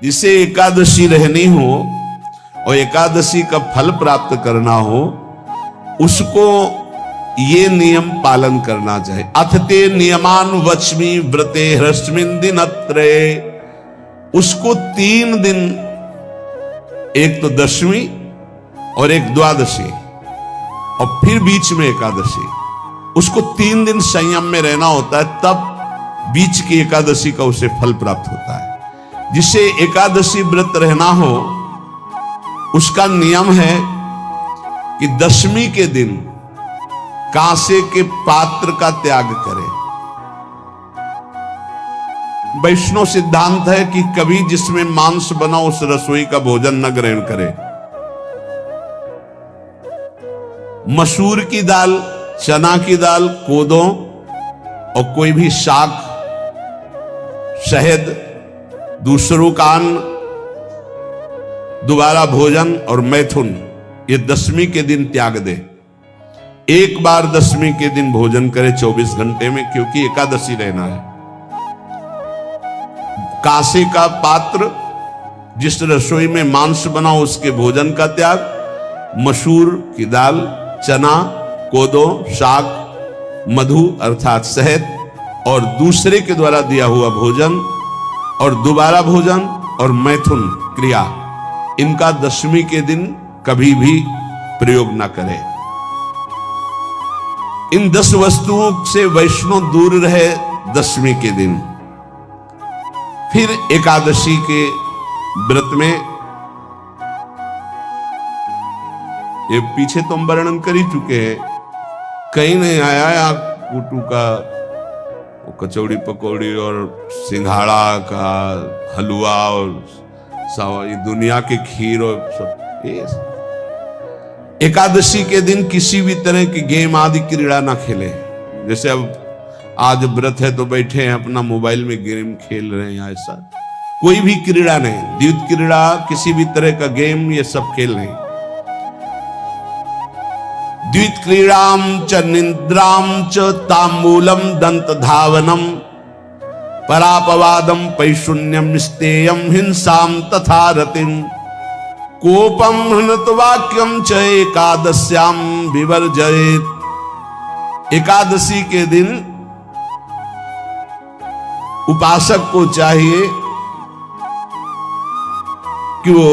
जिसे एकादशी रहनी हो और एकादशी का फल प्राप्त करना हो, उसको ये नियम पालन करना चाहिए। अथते नियमान वच्मि व्रते ह्रस्मिन् दिनत्रये, उसको 3 दिन, एक तो दशमी और एक द्वादशी और फिर बीच में एकादशी, उसको 3 दिन संयम में रहना होता है, तब बीच की एकादशी का उसे फल प्राप्त होता है। जिसे एकादशी व्रत रहना हो, उसका नियम है कि दशमी के दिन कांसे के पात्र का त्याग करे। वैष्णव सिद्धांत है कि कभी जिसमें मांस बना उस रसोई का भोजन न ग्रहण करे। मसूर की दाल, चना की दाल, कोदों और कोई भी शाक, शहद, दूसरों का अन्न, दोबारा भोजन और मैथुन, ये दशमी के दिन त्याग दे। एक बार दशमी के दिन भोजन करे 24 घंटे में, क्योंकि एकादशी रहना है। कांसे का पात्र, जिस रसोई में मांस बना उसके भोजन का त्याग, मसूर की दाल, चना, कोदो, शाक, मधु अर्थात शहद और दूसरे के द्वारा दिया हुआ भोजन और दोबारा भोजन और मैथुन क्रिया, इनका दशमी के दिन कभी भी प्रयोग ना करें। इन 10 वस्तुओं से वैष्णव दूर रहे दशमी के दिन। फिर एकादशी के व्रत में, ये पीछे तो हम वर्णन कर ही चुके हैं, कहीं नहीं आया कुटू का कचौड़ी पकौड़ी और सिंघाड़ा का हलवा और ये दुनिया के खीर और सब। एकादशी के दिन किसी भी तरह की गेम आदि क्रीड़ा ना खेले। जैसे अब आज व्रत है तो बैठे हैं अपना मोबाइल में गेम खेल रहे हैं, ऐसा कोई भी क्रीड़ा नहीं। द्वैत क्रीड़ा, किसी भी तरह का गेम, ये सब खेल नहीं। द्वैत क्रीड़ाम च निद्राम च तांबूलम दंत धावनम परापवादम पैशून्यम स्तेयम हिंसाम तथा रतिम कोपम हृतवाक्यम च एकादश्याम विवर्जयेत्। एकादशी के दिन उपासक को चाहिए कि वो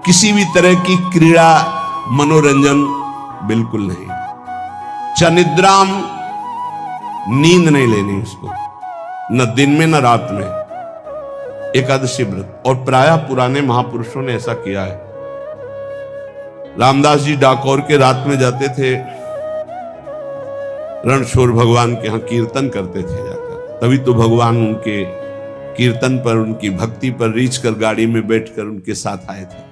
किसी भी तरह की क्रीड़ा, मनोरंजन बिल्कुल नहीं। चनिद्राम, नींद नहीं लेनी उसको, न दिन में न रात में, एकादशी व्रत। और प्रायः पुराने महापुरुषों ने ऐसा किया है। रामदास जी डाकोर के रात में जाते थे, रणछोड़ भगवान के यहां कीर्तन करते थे जाकर। तभी तो भगवान उनके कीर्तन पर, उनकी भक्ति पर रीछ कर गाड़ी में बैठकर उनके साथ आए थे।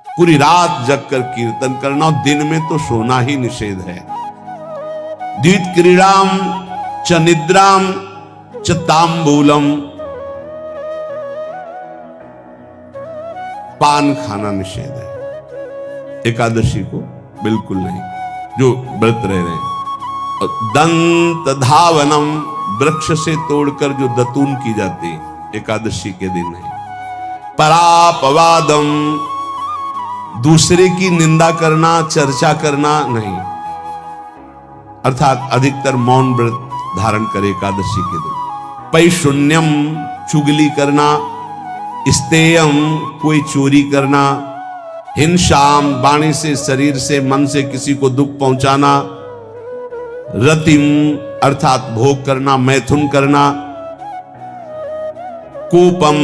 पूरी रात जगकर कीर्तन करना, और दिन में तो सोना ही निषेध है। द्वैत क्रीड़ाम च निद्राम च तांबूलम, पान खाना निषेध है एकादशी को, बिल्कुल नहीं, जो व्रत रह रहे हैं। और दंत धावनम, वृक्ष से तोड़कर जो दतून की जाती है एकादशी के दिन नहीं। परापवादम, दूसरे की निंदा करना, चर्चा करना नहीं, अर्थात अधिकतर मौन व्रत धारण करे एकादशी के दिन। पैशून्यम, चुगली करना। स्तेयम, कोई चोरी करना। हिंसाम, वाणी से, शरीर से, मन से किसी को दुख पहुंचाना। रतिम, अर्थात भोग करना, मैथुन करना। कोपम,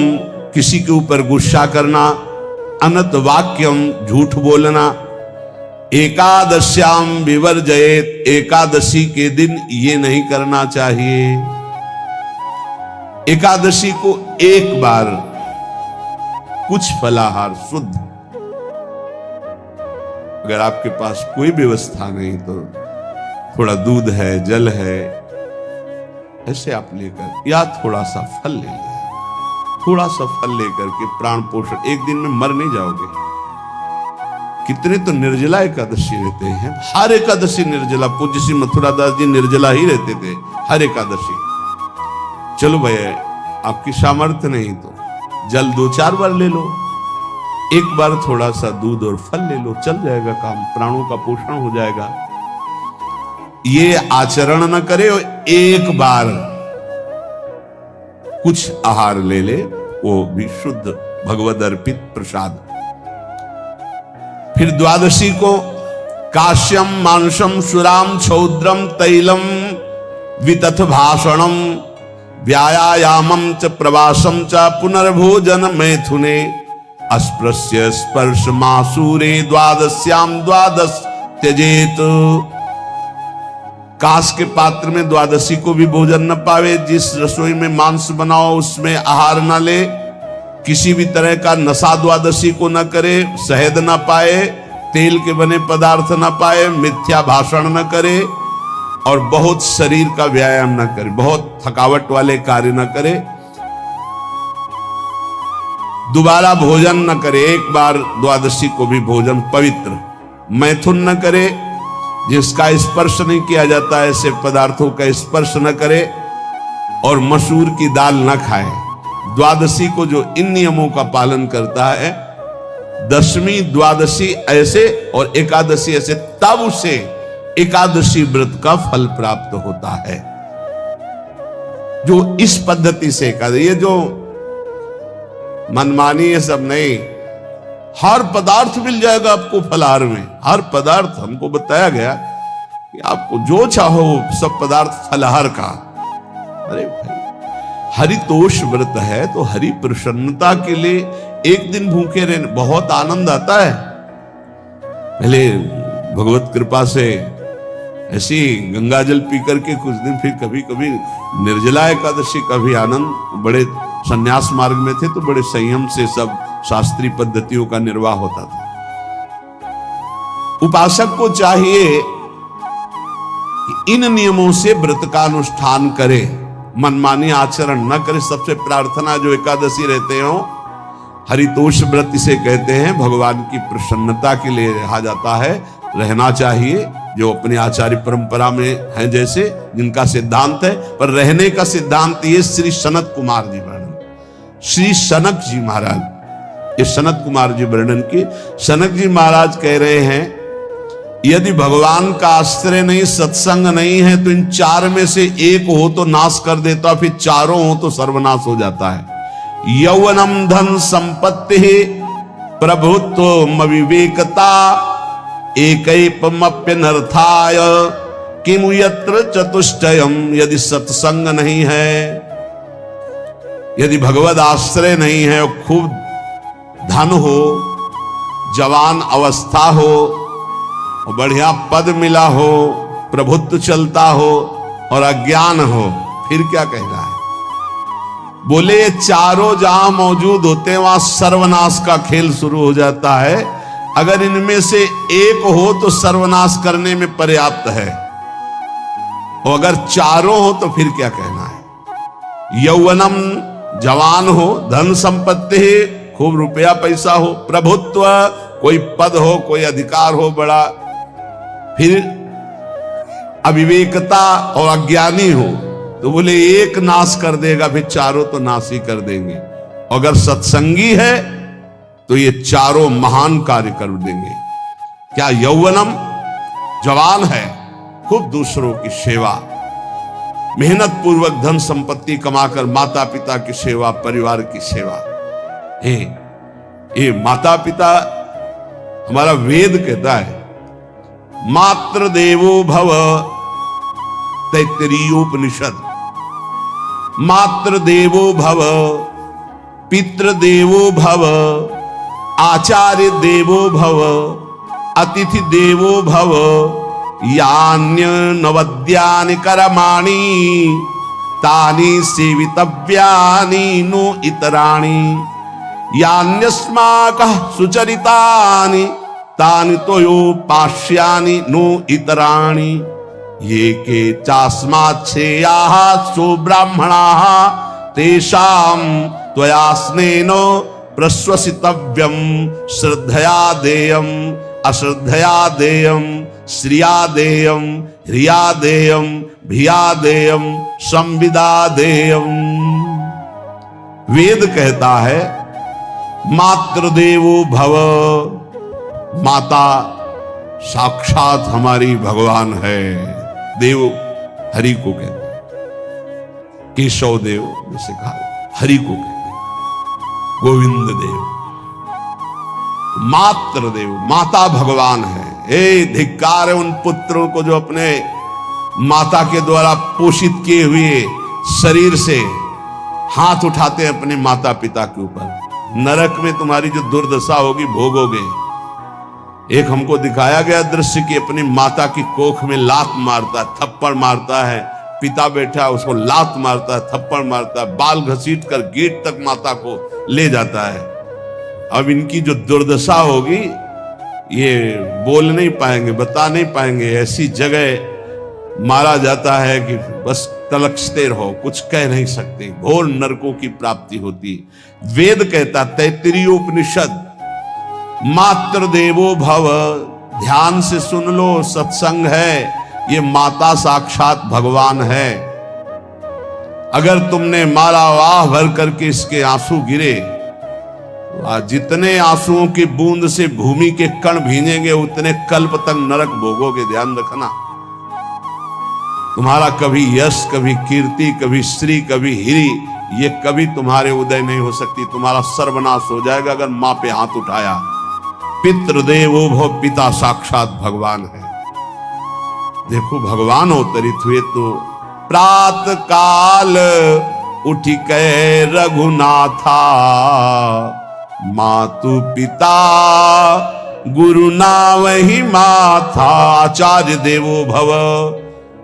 किसी के ऊपर गुस्सा करना। अनत वाक्यम, झूठ बोलना। एकादश्याम विवर्जयेत्, एकादशी के दिन ये नहीं करना चाहिए। एकादशी को एक बार कुछ फलाहार शुद्ध, अगर आपके पास कोई व्यवस्था नहीं तो थोड़ा दूध है, जल है, ऐसे आप लेकर, या थोड़ा सा फल ले लिया, थोड़ा सा फल लेकर के प्राण पोषण, एक दिन में मर नहीं जाओगे। कितने तो निर्जला एकादशी रहते हैं, हर एकादशी निर्जला। पूज्य श्री मथुरा दास जी निर्जला ही रहते थे हर एकादशी। चलो भैया, आपकी सामर्थ्य नहीं तो जल 2-4 बार ले लो, एक बार थोड़ा सा दूध और फल ले लो, चल जाएगा काम, प्राणों का पोषण हो जाएगा। ये आचरण न करे और एक बार कुछ आहार ले ले, वो भी शुद्ध भगवद अर्पित प्रसाद। फिर द्वादशी को काश्यम मांसम सुराम छौद्रम तैलम वितथ भाषणम व्यायामम च प्रवासम च पुनर्भोजन मैथुने अस्पृश्य स्पर्श मासूरे द्वादश्याम द्वादश त्यजेत। कांस के पात्र में द्वादशी को भी भोजन न पावे, जिस रसोई में मांस बनाओ उसमें आहार न ले, किसी भी तरह का नशा द्वादशी को न करे, शहद न पाए, तेल के बने पदार्थ न पाए, मिथ्या भाषण न करे और बहुत शरीर का व्यायाम न करे, बहुत थकावट वाले कार्य न करे, दोबारा भोजन न करे, एक बार द्वादशी को भी भोजन पवित्र, मैथुन न करे, जिसका स्पर्श नहीं किया जाता ऐसे पदार्थों का स्पर्श न करे और मसूर की दाल न खाए। द्वादशी को जो इन नियमों का पालन करता है, दशमी द्वादशी ऐसे और एकादशी ऐसे, तब उसे एकादशी व्रत का फल प्राप्त होता है। जो इस पद्धति से एकादशी, ये जो मनमानी है सब नहीं, हर पदार्थ मिल जाएगा आपको फलाहार में, हर पदार्थ हमको बताया गया कि आपको जो चाहो सब पदार्थ फलाहार का। अरे भाई, हरितोष व्रत है तो हरि प्रसन्नता के लिए एक दिन भूखे रहने बहुत आनंद आता है। पहले भगवत कृपा से ऐसी गंगा जल पी करके कुछ दिन, फिर कभी कभी निर्जला एकादशी का भी आनंद। बड़े संन्यास मार्ग में थे तो बड़े संयम से सब शास्त्रीय पद्धतियों का निर्वाह होता था। उपासक को चाहिए कि इन नियमों से व्रत का अनुष्ठान करे, मनमानी आचरण न करे। सबसे प्रार्थना जो एकादशी रहते हो, हरितोष व्रत इसे कहते हैं, भगवान की प्रसन्नता के लिए रहा जाता है, रहना चाहिए। जो अपने आचार्य परंपरा में हैं, जैसे जिनका सिद्धांत है, पर रहने का सिद्धांत ये श्री सनत कुमार जी वर्णन, श्री सनक जी महाराज, ये सनत कुमार जी वर्णन की। सनक जी महाराज कह रहे हैं, यदि भगवान का आश्रय नहीं, सत्संग नहीं है, तो इन चार में से एक हो तो नाश कर देता, फिर चारों हो तो सर्वनाश हो जाता है। यौवनम धन संपत्ति प्रभुत्व विवेकता एकैपमप्यनर्थाय किमु यत्र चतुष्टयम। यदि सत्संग नहीं है, यदि भगवद आश्रय नहीं है, खूब धन हो, जवान अवस्था हो, बढ़िया पद मिला हो, प्रभुत्व चलता हो और अज्ञान हो, फिर क्या कह रहा है? बोले ये चारों जहां मौजूद होते हैं वहां सर्वनाश का खेल शुरू हो जाता है। अगर इनमें से एक हो तो सर्वनाश करने में पर्याप्त है, और अगर चारों हो तो फिर क्या कहना है? यौवनम जवान हो, धन संपत्ति, खूब रुपया पैसा हो, प्रभुत्व, कोई पद हो, कोई अधिकार हो बड़ा, फिर अविवेकता और अज्ञानी हो, तो बोले एक नाश कर देगा, फिर चारों तो नाश ही कर देंगे। अगर सत्संगी है तो ये चारों महान कार्य कर देंगे। क्या यौवनम, जवान है, खूब दूसरों की सेवा, मेहनत पूर्वक धन संपत्ति कमाकर माता पिता की सेवा, परिवार की सेवा। ये माता पिता, हमारा वेद कहता है मातृ देवो भव, तैत्तिरीयोपनिषद, मातृ देवो भव, पितृ देवो भव, आचार्य देवो भव, अतिथि देवो भव, यान्य नवद्यानि कर्माणि तानि सेवितव्यानि नो इतराणि, यान्यस्माकः सुचरितानि तानि तोयोपास्यानि नो इतराणि, ये के चास्माच्छेयाः सो ब्राह्मणाः तेषां त्वया स्नेनो प्रश्वसितव्यम श्रद्धया देयम अश्रद्धया देयम श्रिया देयम ह्रिया देयम भिया देयम संविदा देयम। वेद कहता है मातृदेवो भव, माता साक्षात हमारी भगवान है। देव हरि को कहते हैं, केशव देव जैसे कहा, हरि को कहते हैं, गोविंद देव। मातृदेव, माता भगवान है। हे धिक्कार है उन पुत्रों को जो अपने माता के द्वारा पोषित किए हुए शरीर से हाथ उठाते हैं अपने माता पिता के ऊपर। नरक में तुम्हारी जो दुर्दशा होगी भोगोगे। एक हमको दिखाया गया दृश्य कि अपनी माता की कोख में लात मारता है, थप्पड़ मारता है, पिता बैठा है उसको लात मारता है, थप्पड़ मारता है, बाल घसीट कर गेट तक माता को ले जाता है। अब इनकी जो दुर्दशा होगी ये बोल नहीं पाएंगे, बता नहीं पाएंगे। ऐसी जगह मारा जाता है कि बस तलकते रहो, कुछ कह नहीं सकते। घोर नरकों की प्राप्ति होती। वेद कहता, तैत्तिरीयोपनिषद, मातृदेवो भव। ध्यान से सुन लो, सत्संग है, ये माता साक्षात भगवान है। अगर तुमने मारा, वाह भर करके इसके आंसू गिरे, जितने आंसुओं की बूंद से भूमि के कण भींजेंगे उतने कल्प तक नरक भोगोगे। ध्यान रखना, तुम्हारा कभी यश, कभी कीर्ति, कभी श्री, कभी हिरी, ये कभी तुम्हारे उदय नहीं हो सकती। तुम्हारा सर्वनाश हो जाएगा अगर मां पे हाथ उठाया। पितृदेवो भव, पिता साक्षात भगवान है। देखो भगवान अवतरित हुए तो प्रात काल उठी कै रघुनाथा, मातु पिता गुरु नावहि माथा। आचार्य देवो भव,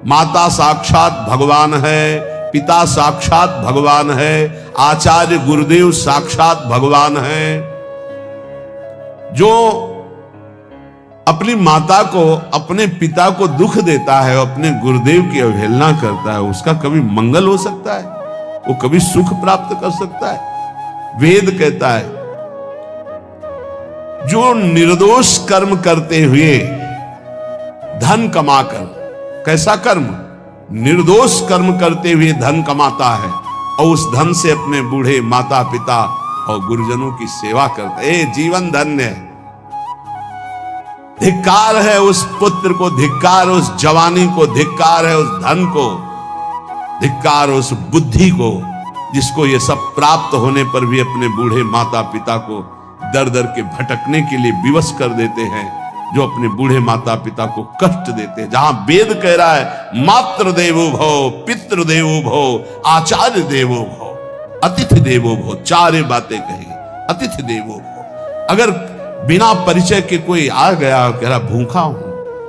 माता साक्षात भगवान है, पिता साक्षात भगवान है, आचार्य गुरुदेव साक्षात भगवान है। जो अपनी माता को, अपने पिता को दुख देता है, अपने गुरुदेव की अवहेलना करता है, उसका कभी मंगल हो सकता है? वो कभी सुख प्राप्त कर सकता है? वेद कहता है जो निर्दोष कर्म करते हुए धन कमाकर, कैसा कर्म? निर्दोष कर्म करते हुए धन कमाता है और उस धन से अपने बूढ़े माता पिता और गुरुजनों की सेवा करता है, जीवन धन्य है। धिक्कार है उस पुत्र को, धिक्कार उस जवानी को, धिक्कार है उस धन को, धिक्कार उस बुद्धि को जिसको ये सब प्राप्त होने पर भी अपने बूढ़े माता पिता को दर दर के भटकने के लिए विवश कर देते हैं, जो अपने बूढ़े माता पिता को कष्ट देते हैं। जहां वेद कह रहा है मातृ देवो भव, पितृ देवो भव, आचार्य देवो भव, अतिथि देवो भव, चार बातें कही। अतिथि देवो भव, अगर बिना परिचय के कोई आ गया, कह रहा भूखा हूं,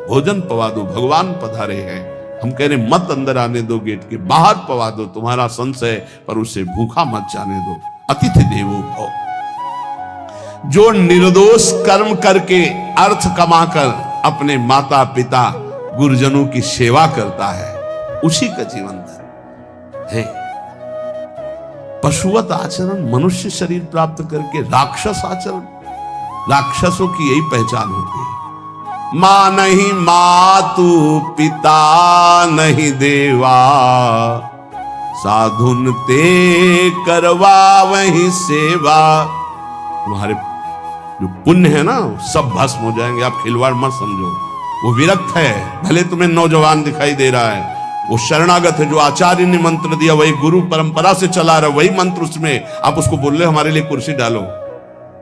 भोजन पवा दो, भगवान पधारे हैं, हम कह रहे मत अंदर आने दो, गेट के बाहर पवा दो, तुम्हारा संशय, पर उसे भूखा मत जाने दो। अतिथि देवो भव, जो निर्दोष कर्म करके अर्थ कमाकर अपने माता पिता गुरुजनों की सेवा करता है, उसी का जीवन धर्म है। पशुवत आचरण, मनुष्य शरीर प्राप्त करके राक्षस आचरण, राक्षसों की यही पहचान होती है। मां नहीं मातु, पिता नहीं देवा, साधुन ते करवा वही सेवा। तुम्हारे जो पुण्य है ना सब भस्म हो जाएंगे, आप खिलवाड़ मत समझो। वो विरक्त है, भले तुम्हें नौजवान दिखाई दे रहा है, वो शरणागत है, जो आचार्य ने मंत्र दिया वही गुरु परंपरा से चला रहा, वही मंत्र उसमें, आप उसको बोल रहे हमारे लिए कुर्सी डालो,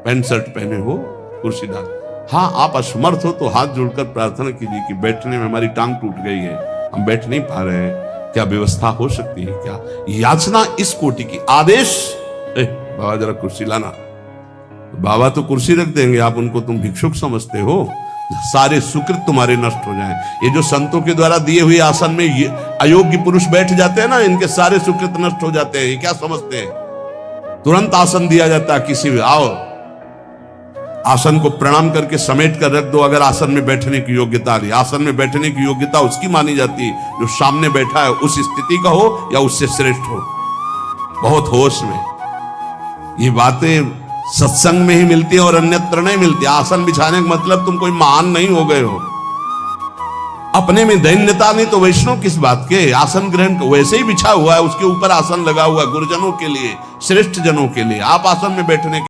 पैंट शर्ट पहने हो, कुर्सी डालो। हाँ, आप असमर्थ हो तो हाथ जोड़कर प्रार्थना कीजिए कि बैठने में हमारी टांग टूट गई है, हम बैठ नहीं पा रहे हैं, क्या व्यवस्था हो सकती है क्या? याचना इस कोटि की। आदेश, बाबा जरा कुर्सी लाना, बाबा तो कुर्सी रख देंगे, आप उनको तुम भिक्षुक समझते हो, सारे सुकृत तुम्हारे नष्ट हो जाएं। ये जो संतों के द्वारा दिए हुए आसन में ये अयोग्य पुरुष बैठ जाते हैं ना, इनके सारे सुकृत नष्ट हो जाते हैं। ये क्या समझते हैं? तुरंत आसन दिया जाता है, किसी भी आओ, आसन को प्रणाम करके समेट कर रख दो। अगर आसन में बैठने की योग्यता आ रही, आसन में बैठने की योग्यता उसकी मानी जाती है जो सामने बैठा है, उस स्थिति का हो या उससे श्रेष्ठ हो। बहुत होश में ये बातें सत्संग में ही मिलती है और अन्यत्र नहीं मिलती। आसन बिछाने का मतलब तुम कोई महान नहीं हो गए हो। अपने में दैन्यता नहीं तो वैष्णव किस बात के। आसन ग्रहण वैसे ही बिछा हुआ है, उसके ऊपर आसन लगा हुआ है गुरुजनों के लिए, श्रेष्ठ जनों के लिए। आप आसन में बैठने